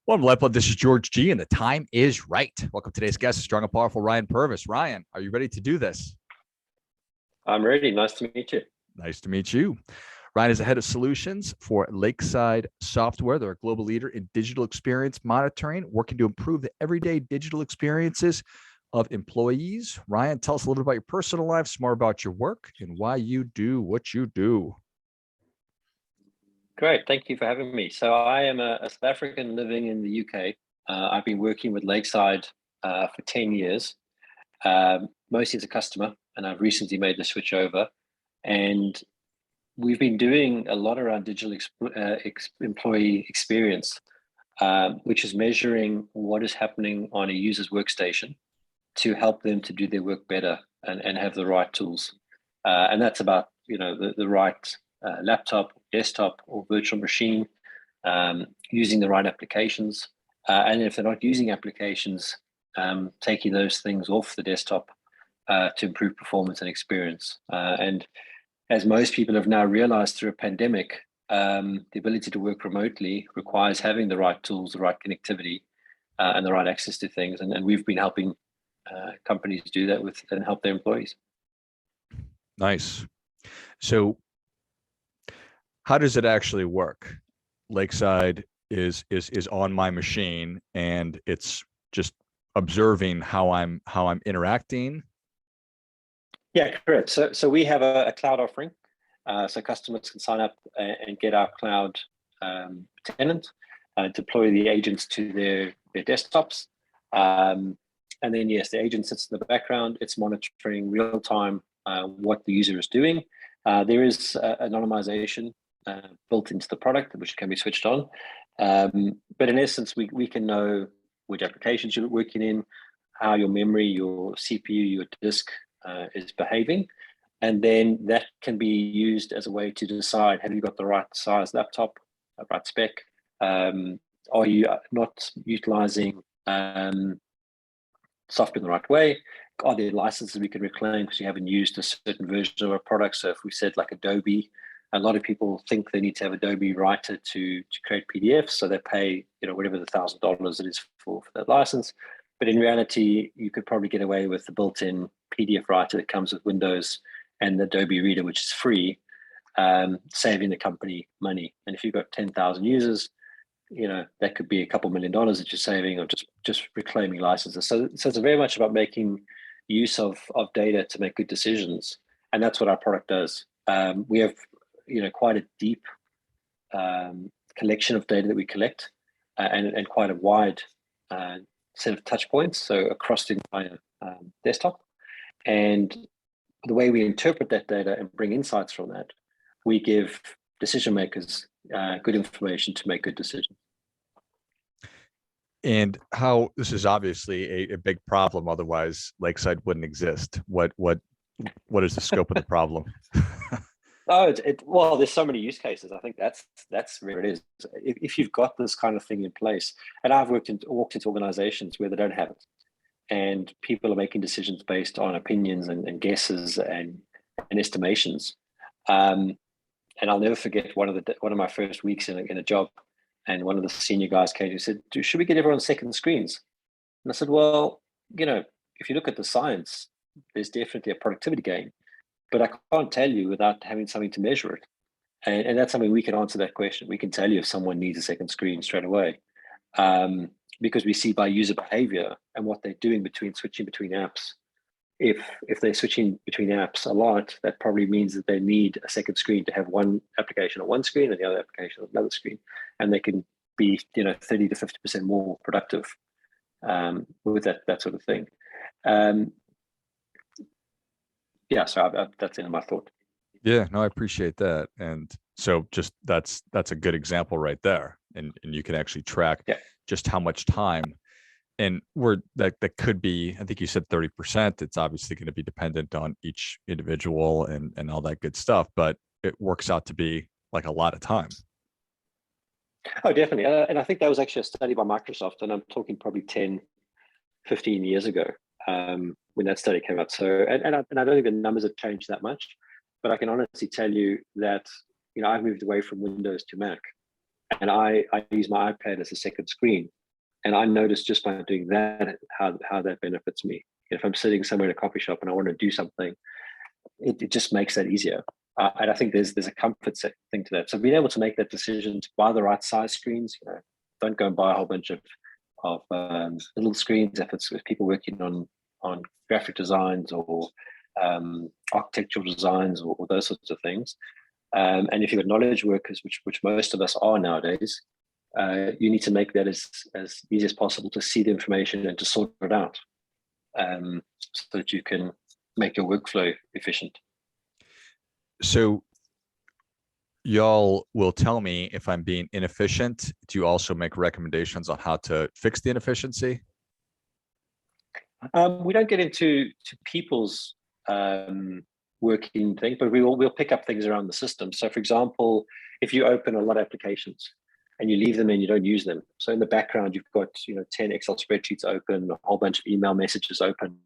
Welcome to LifeBlood. This is George G, and the time is right. Welcome to today's guest, strong and powerful Ryan Purvis. Ryan, are you ready to do this? I'm ready. Nice to meet you. Nice to meet you. Ryan is the head of solutions for Lakeside Software. They're a global leader in digital experience monitoring, working to improve the everyday digital experiences of employees. Ryan, tell us a little bit about your personal life, some more about your work, and why you do what you do. Great. Thank you for having me. So I am a South African living in the UK. I've been working with Lakeside for 10 years, mostly as a customer, and I've recently made the switch over. And we've been doing a lot around digital employee experience, which is measuring what is happening on a user's workstation to help them to do their work better and have the right tools. And that's about the right laptop, desktop, or virtual machine, using the right applications. And if they're not using applications, taking those things off the desktop to improve performance and experience. And as most people have now realized through a pandemic, the ability to work remotely requires having the right tools, the right connectivity, and the right access to things. And we've been helping companies do that with and help their employees. Nice. So how does it actually work? Lakeside is on my machine, and it's just observing how I'm interacting. Yeah, correct. So we have a cloud offering, so customers can sign up and get our cloud tenant, deploy the agents to their desktops, and then yes, the agent sits in the background. It's monitoring real time what the user is doing. There is anonymization built into the product, which can be switched on. But in essence, we can know which applications you're working in, how your memory, your CPU, your disk is behaving. And then that can be used as a way to decide, have you got the right size laptop, the right spec? Are you not utilizing software in the right way? Are there licenses we can reclaim because you haven't used a certain version of a product? So if we said like Adobe, a lot of people think they need to have Adobe Writer to create PDFs, so they pay whatever the $1,000 it is for that license. But in reality, you could probably get away with the built-in PDF writer that comes with Windows and the Adobe Reader, which is free, saving the company money. And if you've got 10,000 users, that could be a couple $1 million that you're saving, or just reclaiming licenses. So it's very much about making use of data to make good decisions, and that's what our product does. We have quite a deep collection of data that we collect, and quite a wide set of touch points, so across the entire desktop. And the way we interpret that data and bring insights from that, we give decision makers good information to make good decisions. And how this is obviously a big problem, otherwise Lakeside wouldn't exist. What is the scope of the problem? Well, there's so many use cases. I think that's where it is. If you've got this kind of thing in place, and I've walked into organizations where they don't have it, and people are making decisions based on opinions and guesses and estimations. And I'll never forget one of my first weeks in a job, and one of the senior guys came and said, "Should we get everyone second screens?" And I said, "Well, if you look at the science, there's definitely a productivity gain. But I can't tell you without having something to measure it." And that's something we can answer that question. We can tell you if someone needs a second screen straight away, because we see by user behavior and what they're doing switching between apps. If they're switching between apps a lot, that probably means that they need a second screen to have one application on one screen and the other application on another screen, and they can be 30 to 50% more productive with that sort of thing. Yeah, so that's in my thought. Yeah, no, I appreciate that. And so just that's a good example right there. And you can actually track just how much time, and that could be, I think you said 30%. It's obviously going to be dependent on each individual and all that good stuff, but it works out to be like a lot of time. Oh, definitely. And I think that was actually a study by Microsoft, and I'm talking probably 10, 15 years ago. When that study came out. So, and I don't think the numbers have changed that much, but I can honestly tell you that, I've moved away from Windows to Mac, and I use my iPad as a second screen. And I notice just by doing that how that benefits me. If I'm sitting somewhere in a coffee shop and I want to do something, it just makes that easier. And I think there's a comfort thing to that. So being able to make that decision to buy the right size screens, don't go and buy a whole bunch of little screens if people working on graphic designs or architectural designs or those sorts of things. And if you've got knowledge workers, which most of us are nowadays, you need to make that as easy as possible to see the information and to sort it out, so that you can make your workflow efficient. So y'all will tell me if I'm being inefficient. Do you also make recommendations on how to fix the inefficiency? We don't get into people's working thing, but we'll pick up things around the system. So for example, if you open a lot of applications and you leave them and you don't use them, so in the background you've got 10 Excel spreadsheets open, a whole bunch of email messages open,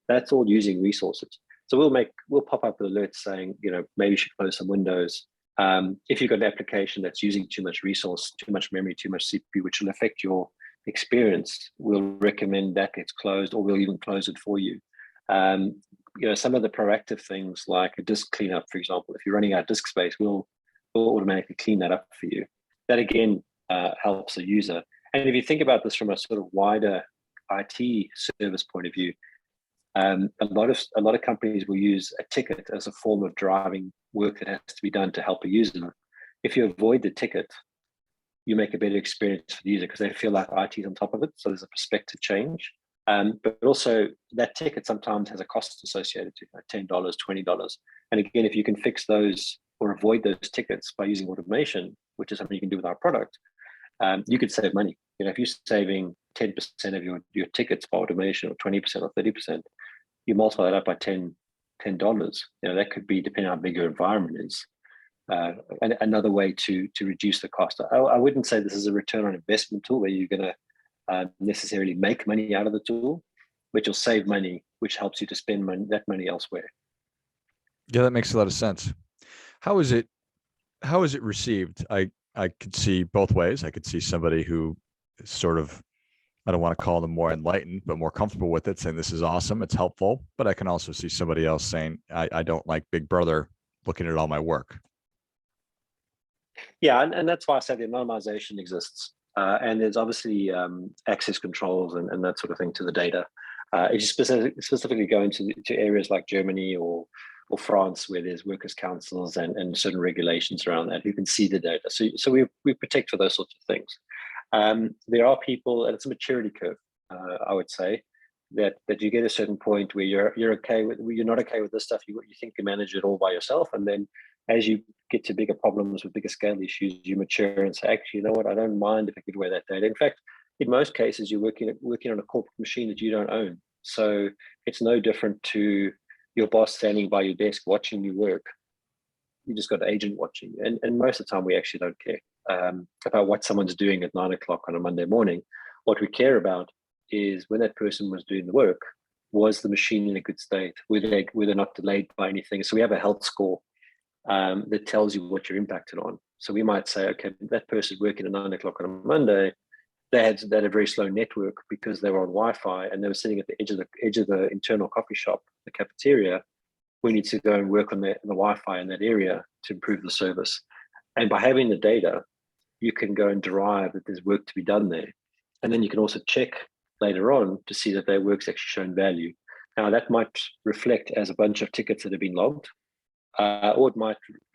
that's all using resources. So we'll pop up with alerts saying, maybe you should close some windows. If you've got an application that's using too much resource, too much memory, too much CPU, which will affect your experience, we'll recommend that gets closed, or we'll even close it for you. Some of the proactive things like a disk cleanup, for example, if you're running out of disk space, we'll automatically clean that up for you. That again helps the user. And if you think about this from a sort of wider IT service point of view, a lot of companies will use a ticket as a form of driving work that has to be done to help a user. If you avoid the ticket, you make a better experience for the user because they feel like IT is on top of it. So there's a perspective change. But also that ticket sometimes has a cost associated to it, $10, $20. And again, if you can fix those or avoid those tickets by using automation, which is something you can do with our product, you could save money. If you're saving 10% of your tickets by automation, or 20% or 30%, you multiply that up by $10. That could be, depending on how big your environment is, another way to reduce the cost. I wouldn't say this is a return on investment tool where you're going to necessarily make money out of the tool, but you'll save money, which helps you to spend that money elsewhere. Yeah, that makes a lot of sense. How is it received? I could see both ways. I could see somebody who is sort of, I don't want to call them more enlightened, but more comfortable with it, saying this is awesome, it's helpful. But I can also see somebody else saying, I don't like Big Brother looking at all my work. Yeah, and that's why I said the anonymization exists. And there's obviously access controls and that sort of thing to the data. If you specifically go into areas like Germany or France, where there's workers' councils and certain regulations around that, you can see the data. So we protect for those sorts of things. There are people, and it's a maturity curve, I would say, that you get a certain point where you're not okay with this stuff. You think you manage it all by yourself, and then as you get to bigger problems with bigger scale issues, you mature and say, actually, you know what? I don't mind if I give away that data. In fact, in most cases, you're working on a corporate machine that you don't own. So it's no different to your boss standing by your desk watching you work. You just got an agent watching you. And most of the time, we actually don't care about what someone's doing at 9 o'clock on a Monday morning. What we care about is when that person was doing the work, was the machine in a good state? Were they not delayed by anything? So we have a health score that tells you what you're impacted on. So we might say, okay, that person working at 9 o'clock on a Monday, they had a very slow network because they were on Wi-Fi and they were sitting at the edge of the internal coffee shop, the cafeteria. We need to go and work on the Wi-Fi in that area to improve the service. And by having the data, you can go and derive that there's work to be done there. And then you can also check later on to see that their work's actually shown value. Now that might reflect as a bunch of tickets that have been logged, or it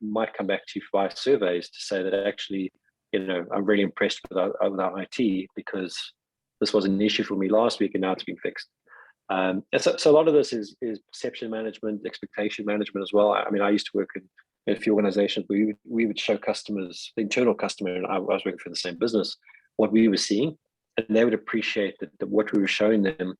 might come back to you via surveys to say that actually, I'm really impressed with our IT because this was an issue for me last week and now it's been fixed. So a lot of this is perception management, expectation management as well. I mean, I used to work in a few organizations where we would show customers, the internal customer, and I was working for the same business, what we were seeing, and they would appreciate that what we were showing them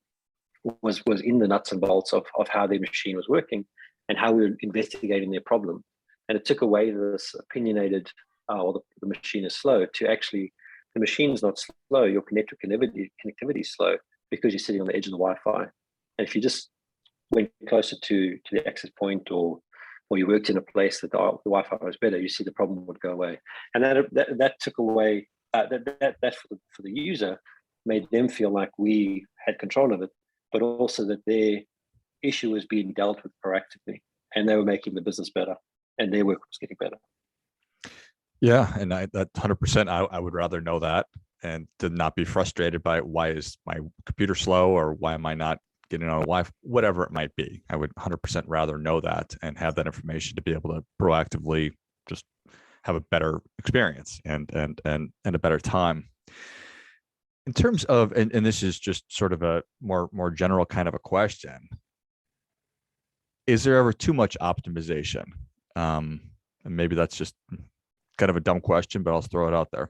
was in the nuts and bolts of how their machine was working and how we were investigating their problem. And it took away this opinionated, the machine is slow, to actually, the machine's not slow, your connectivity is slow because you're sitting on the edge of the Wi-Fi. And if you just went closer to the access point or or you worked in a place that the Wi-Fi was better, you see the problem would go away. And that took away, that for the user made them feel like we had control of it, but also that their issue was being dealt with proactively, and they were making the business better and their work was getting better. Yeah, and that 100%, I would rather know that and to not be frustrated by why is my computer slow or why am I not getting on a Wi-Fi, whatever it might be. I would 100% rather know that and have that information to be able to proactively just have a better experience and a better time. In terms of, and this is just sort of a more general kind of a question, is there ever too much optimization? And maybe that's just kind of a dumb question, but I'll throw it out there.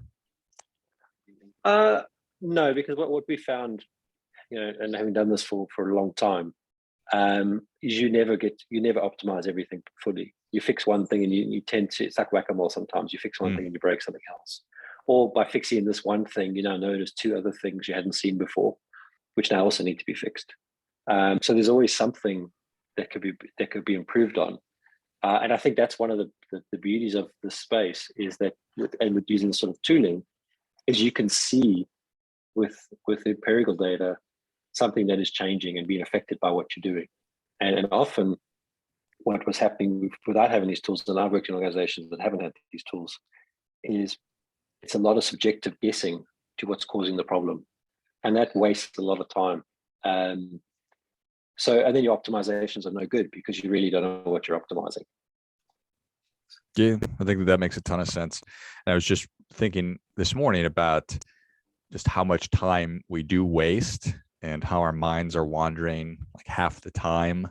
No, because what we found, and having done this for a long time, is you never optimize everything fully. You fix one thing and you tend to, it's like whack-a-mole sometimes. You fix one thing and you break something else. Or by fixing this one thing, you now notice two other things you hadn't seen before, which now also need to be fixed. So there's always something that could be improved on. And I think that's one of the beauties of the space is that, with using this sort of tooling, is you can see with empirical data something that is changing and being affected by what you're doing. And often what was happening without having these tools, and I've worked in organizations that haven't had these tools, is it's a lot of subjective guessing to what's causing the problem. And that wastes a lot of time. And then your optimizations are no good because you really don't know what you're optimizing. Yeah, I think that makes a ton of sense. And I was just thinking this morning about just how much time we do waste and how our minds are wandering like half the time.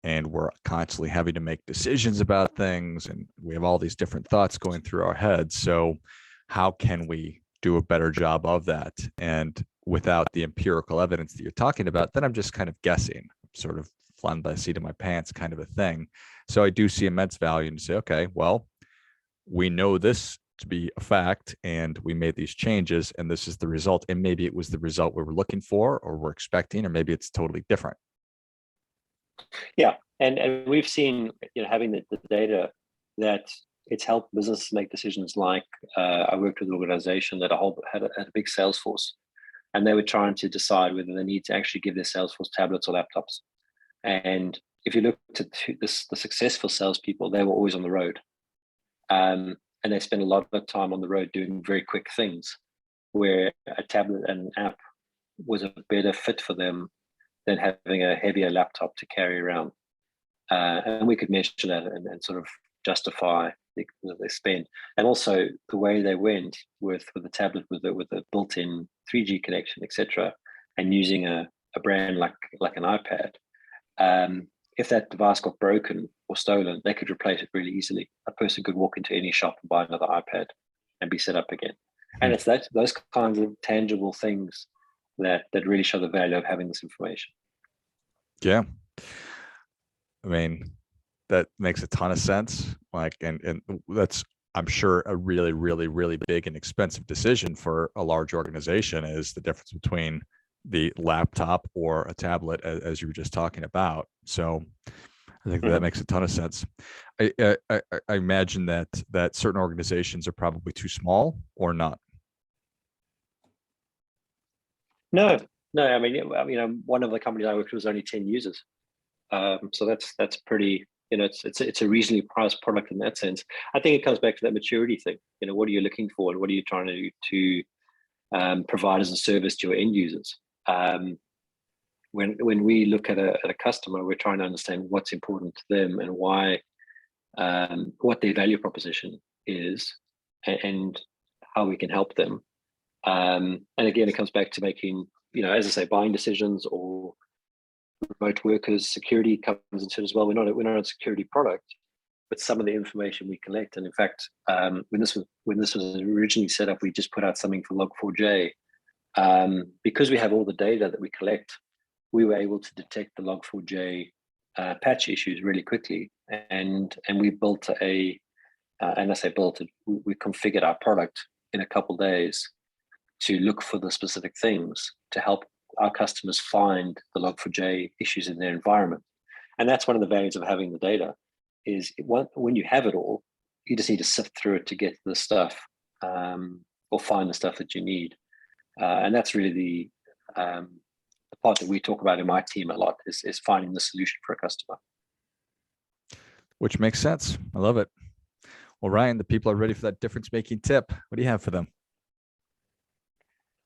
And we're constantly having to make decisions about things. And we have all these different thoughts going through our heads. So how can we do a better job of that? And without the empirical evidence that you're talking about, then I'm just kind of guessing, sort of flying by the seat of my pants kind of a thing. So I do see immense value in say, okay, well, we know this to be a fact and we made these changes and this is the result. And maybe it was the result we were looking for or we're expecting, or maybe it's totally different. Yeah, and we've seen, having the data, that it's helped businesses make decisions. Like I worked with an organization that had a big sales force, and they were trying to decide whether they need to actually give their sales force tablets or laptops. And if you look at the successful salespeople, they were always on the road, and they spent a lot of time on the road doing very quick things, where a tablet and an app was a better fit for them than having a heavier laptop to carry around. And we could measure that and sort of justify the spend. And also the way they went with the tablet with a built-in 3G connection, etc., and using a brand like an iPad. If that device got broken or stolen, they could replace it really easily. A person could walk into any shop and buy another iPad and be set up again. And it's those kinds of tangible things that really show the value of having this information. Yeah. I mean, that makes a ton of sense. Like, and that's, I'm sure, a really, really, really big and expensive decision for a large organization is the difference between the laptop or a tablet, as you were just talking about. So I think that makes a ton of sense. I imagine that certain organizations are probably too small or not. No. I mean, one of the companies I worked with was only 10 users. So that's pretty, it's a reasonably priced product in that sense. I think it comes back to that maturity thing. What are you looking for and what are you trying to do to provide as a service to your end users? When we look at a customer, we're trying to understand what's important to them and why, what their value proposition is, and how we can help them. And again, it comes back to making, as I say, buying decisions or remote workers. Security comes into it as well. We're not a security product, but some of the information we collect. And in fact, when this was originally set up, we just put out something for Log4j. Because we have all the data that we collect, we were able to detect the Log4j patch issues really quickly, and we built and I say built it, we configured our product in a couple of days to look for the specific things to help our customers find the Log4j issues in their environment. And that's one of the values of having the data, when you have it all, you just need to sift through it to get to the stuff, or find the stuff that you need. And that's really the part that we talk about in my team a lot is finding the solution for a customer. Which makes sense. I love it. Well, Ryan, the people are ready for that difference-making tip. What do you have for them?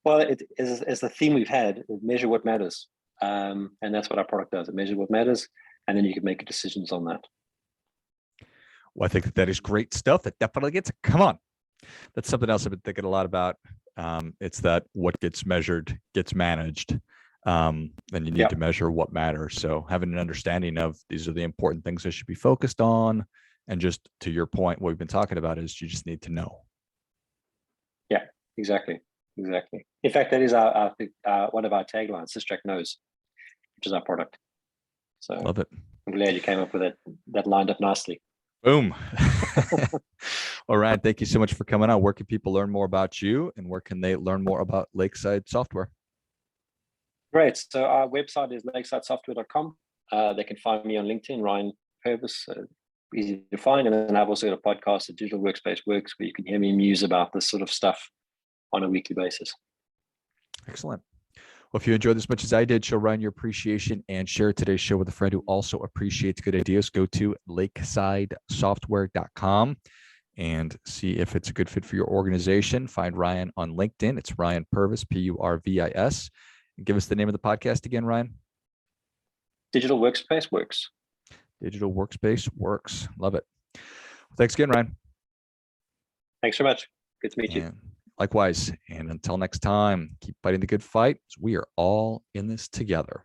Well, it is the theme we've had, measure what matters. And that's what our product does. It measures what matters, and then you can make decisions on that. Well, I think that is great stuff. That definitely gets it. Come on. That's something else I've been thinking a lot about. It's that what gets measured gets managed. And you need to measure what matters. So having an understanding of these are the important things I should be focused on. And just to your point, what we've been talking about is you just need to know. Yeah, exactly. Exactly. In fact, that is our one of our taglines, Systrack Knows, which is our product. So love it. I'm glad you came up with it. That lined up nicely. Boom. All right. Thank you so much for coming on. Where can people learn more about you, and where can they learn more about Lakeside Software? Great. So our website is lakesidesoftware.com. They can find me on LinkedIn, Ryan Purvis, easy to find. And then I've also got a podcast, The Digital Workspace Works, where you can hear me muse about this sort of stuff on a weekly basis. Excellent. Well, if you enjoyed this as much as I did, show Ryan your appreciation and share today's show with a friend who also appreciates good ideas. Go to lakesidesoftware.com and see if it's a good fit for your organization. Find Ryan on LinkedIn. It's Ryan Purvis, Purvis. And give us the name of the podcast again, Ryan. Digital Workspace Works. Digital Workspace Works. Love it. Well, thanks again, Ryan. Thanks so much. Good to meet you. Likewise. And until next time, keep fighting the good fight. We are all in this together.